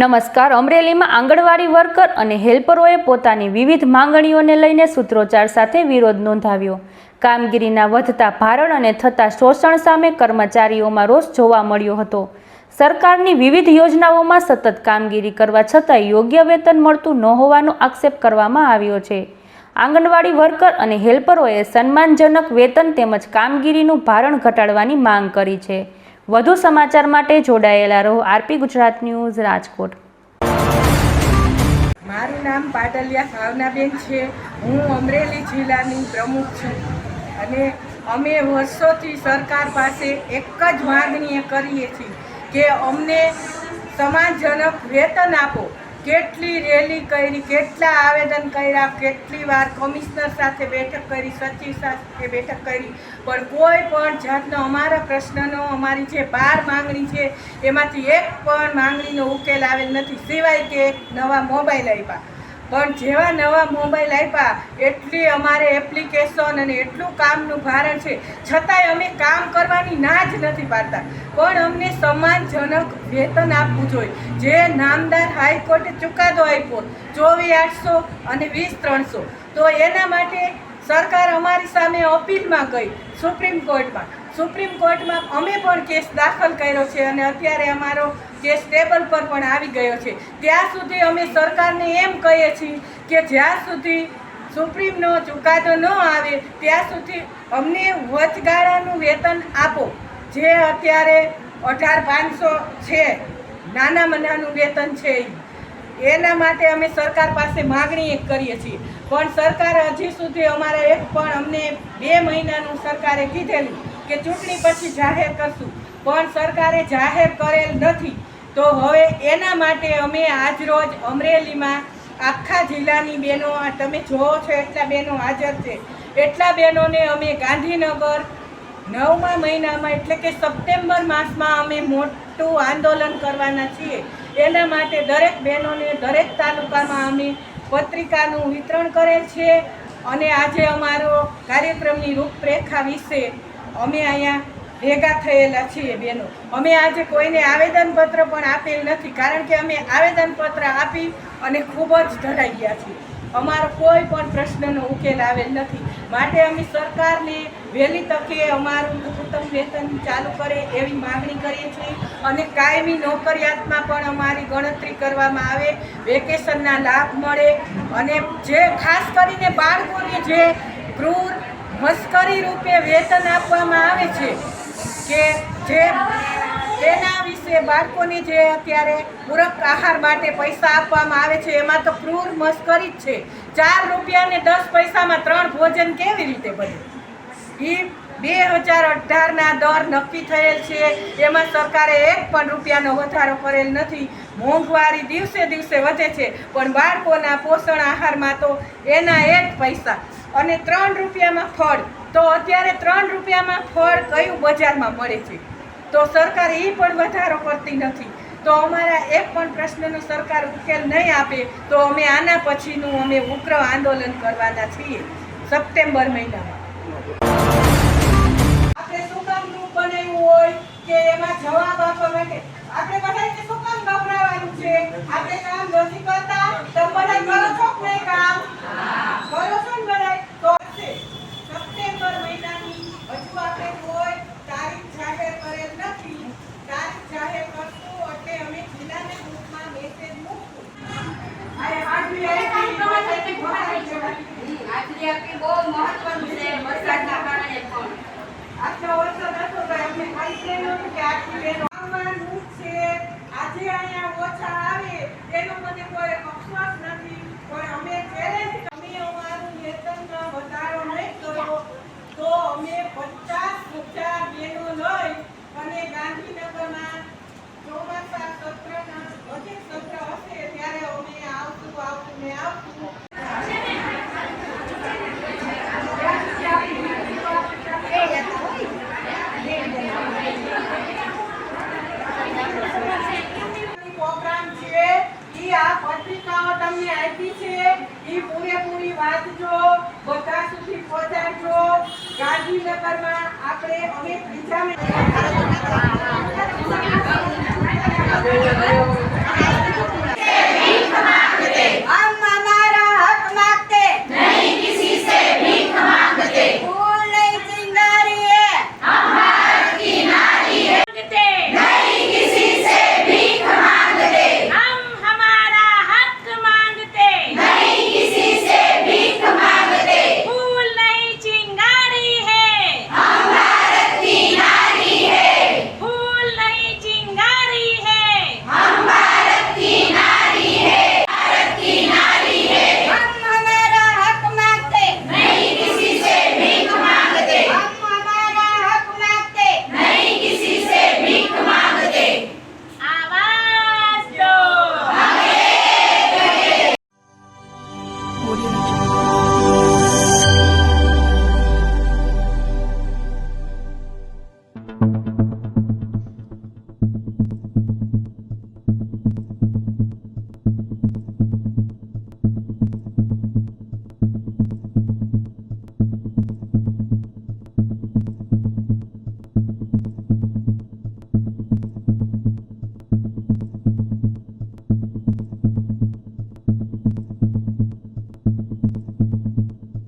નમસ્કાર. અમરેલીમાં આંગણવાડી વર્કર અને હેલ્પરોએ પોતાની વિવિધ માંગણીઓને લઈને સૂત્રોચ્ચાર સાથે વિરોધ નોંધાવ્યો. કામગીરીના વધતા ભારણ અને થતા શોષણ સામે કર્મચારીઓમાં રોષ જોવા મળ્યો હતો. સરકારની વિવિધ યોજનાઓમાં સતત કામગીરી કરવા છતાંય યોગ્ય વેતન મળતું ન હોવાનો આક્ષેપ કરવામાં આવ્યો છે. આંગણવાડી વર્કર અને હેલ્પરોએ સન્માનજનક વેતન તેમજ કામગીરીનું ભારણ ઘટાડવાની માંગ કરી છે. વધુ સમાચાર માટે જોડાયેલા રહો આરપી ગુજરાત ન્યૂઝ રાજકોટ. મારું નામ પાટલિયા ભાવનાબેન છે. હું અમરેલી જિલ્લાની પ્રમુખ છું અને અમે વર્ષોથી સરકાર પાસે એક જ માગણી કરીએ છીએ કે અમને સમાનજનક વેતન આપો. કેટલી રેલી કરી, કેટલા આવેદન કર્યા, કેટલી વાર કમિશનર સાથે બેઠક કરી, સચિવ સાથે બેઠક કરી, પણ કોઈ પણ જાતનો અમારા પ્રશ્નનો, અમારી જે 12 માંગણી છે એમાંથી એક પણ માંગણીનો ઉકેલ આવેલ નથી, સિવાય કે નવા મોબાઈલ આપ્યા. પણ જેવા નવા મોબાઈલ આપ્યા એટલી અમારે એપ્લિકેશન અને એટલું કામનું ભારણ છે, છતાંય અમે કામ કરવાની ના જ નથી પાડતા. પણ અમને સમાનજનક વેતન આપવું જોઈએ. જે નામદાર હાઈકોર્ટે ચુકાદો આપ્યો 24,800 અને 20,300, તો એના માટે સરકાર અમારી સામે અપીલમાં ગઈ સુપ્રીમ કોર્ટમાં અમે પણ કેસ દાખલ કર્યો છે અને અત્યારે અમારો કેસ ટેબલ પર પણ આવી ગયો છે. ત્યાં સુધી અમે સરકારને એમ કહીએ છીએ કે જ્યાં સુધી સુપ્રીમનો ચુકાદો ન આવે ત્યાં સુધી અમને વચગાળાનું વેતન આપો. જે અત્યારે 18,500 છે, નાનામાં નાનું વેતન છે, એના માટે અમે સરકાર પાસે માગણી કરીએ છીએ. પણ સરકાર હજી સુધી અમારા એક પણ અમને 2 મહિનાનું સરકારે કીધેલું કે ચૂંટણી પછી જાહેર કરશું, પણ સરકારે જાહેર કરેલ નથી. તો હવે એના માટે અમે આજરોજ અમરેલીમાં આખા જિલ્લાની બહેનો, તમે જોવો છો એટલા બહેનો હાજર છે, એટલા બહેનોને અમે ગાંધીનગર 9મા મહિનામાં એટલે કે સપ્ટેમ્બર માસમાં અમે મોટું આંદોલન કરવાના છીએ. એના માટે દરેક બહેનોને દરેક તાલુકામાં અમે પત્રિકાનું વિતરણ કરેલ છે અને આજે અમારો કાર્યક્રમની રૂપરેખા વિશે અમે અહીંયા ભેગા થયેલા છીએ બહેનો. અમે આજે કોઈને આવેદનપત્ર પણ આપેલ નથી, કારણ કે અમે આવેદનપત્ર આપી અને ખૂબ જ ધરાઈ ગયા છીએ. અમારો કોઈ પણ પ્રશ્નનો ઉકેલ આવેલ નથી. માટે અમે સરકારને વહેલી તકે અમારું ન્યૂનતમ વેતન ચાલુ કરે એવી માગણી કરીએ છીએ અને કાયમી નોકરિયાતમાં પણ અમારી ગણતરી કરવામાં આવે, વેકેશનના લાભ મળે અને જે ખાસ કરીને બાળકોને જે ક્રૂર મસ્કરી રૂપે વેતન આપવામાં આવે છે કે જે તેના વિશે બાળકોને જે અત્યારે પૂરક આહાર માટે પૈસા આપવામાં આવે છે એમાં તો ક્રૂર મસ્કરી જ છે. 4 રૂપિયા ને 10 પૈસામાં 3 ભોજન કેવી રીતે બને? એ 2018ના દર નક્કી થયેલ છે, એમાં સરકારે 1 પણ રૂપિયાનો વધારો કરેલ નથી. મોંઘવારી દિવસે દિવસે વધે છે, પણ બાળકોના પોષણ આહારમાં તો એના 1 પૈસા અને 3 રૂપિયામાં ફળ. તો અત્યારે 3 રૂપિયામાં ફળ કયું બજારમાં મળે છે? તો સરકાર એ પણ વધારો કરતી નથી. તો અમારા એક પણ પ્રશ્નનો સરકાર ઉકેલ નહીં આપે તો અમે આના પછીનું અમે ઉગ્ર આંદોલન કરવાના છીએ સપ્ટેમ્બર મહિનામાં. આપણે શું કામ ગ્રુપ બનાવ્યું હોય કે એમાં જવાબ આપવા માટે આપણે બધાને શું કામ ગભરાવાનું છે? આપણે કામ નથી કરતા, તમે બધા કરો છો કે નહીં કામ? કરો છો ને બધા? તો સપ્ટેમ્બર મહિનાની હજુ આપણે કોઈ તારીખ જાહેર કરેલ નથી. તારીખ જાહેર કરશું એટલે અમે જિલ્લાના ગ્રુપમાં મેસેજ મૂકશું. આજની આપણી બહુ મહત્વનું છે. વરસાદના કારણે પણ આટલો વરસાદ હતો તો અમને ખાલી પ્લેન કે આટલી બહેનો આવવાનું છે. આજે અહીંયા ઓછા આવે એનો મને કોઈ અફસોસ નથી, પણ અમે ચેલેન્જ અમે અમારું વેતનમાં વધારો નહીં કર્યો તો અમે 50,000 બહેનો લઈ અને ગાંધીનગરમાં ચોમાસા સત્રના બજેટ સત્ર હશે ત્યારે અમે આવશું ને આવશું. પ્રોગ્રામ છે એ આ પત્રિકાઓ તમને આપી છે, એ પૂરેપૂરી વાંચજો, બધા સુધી પહોંચાડજો. ગાંધીનગરમાં આપણે અમે ત્રીજા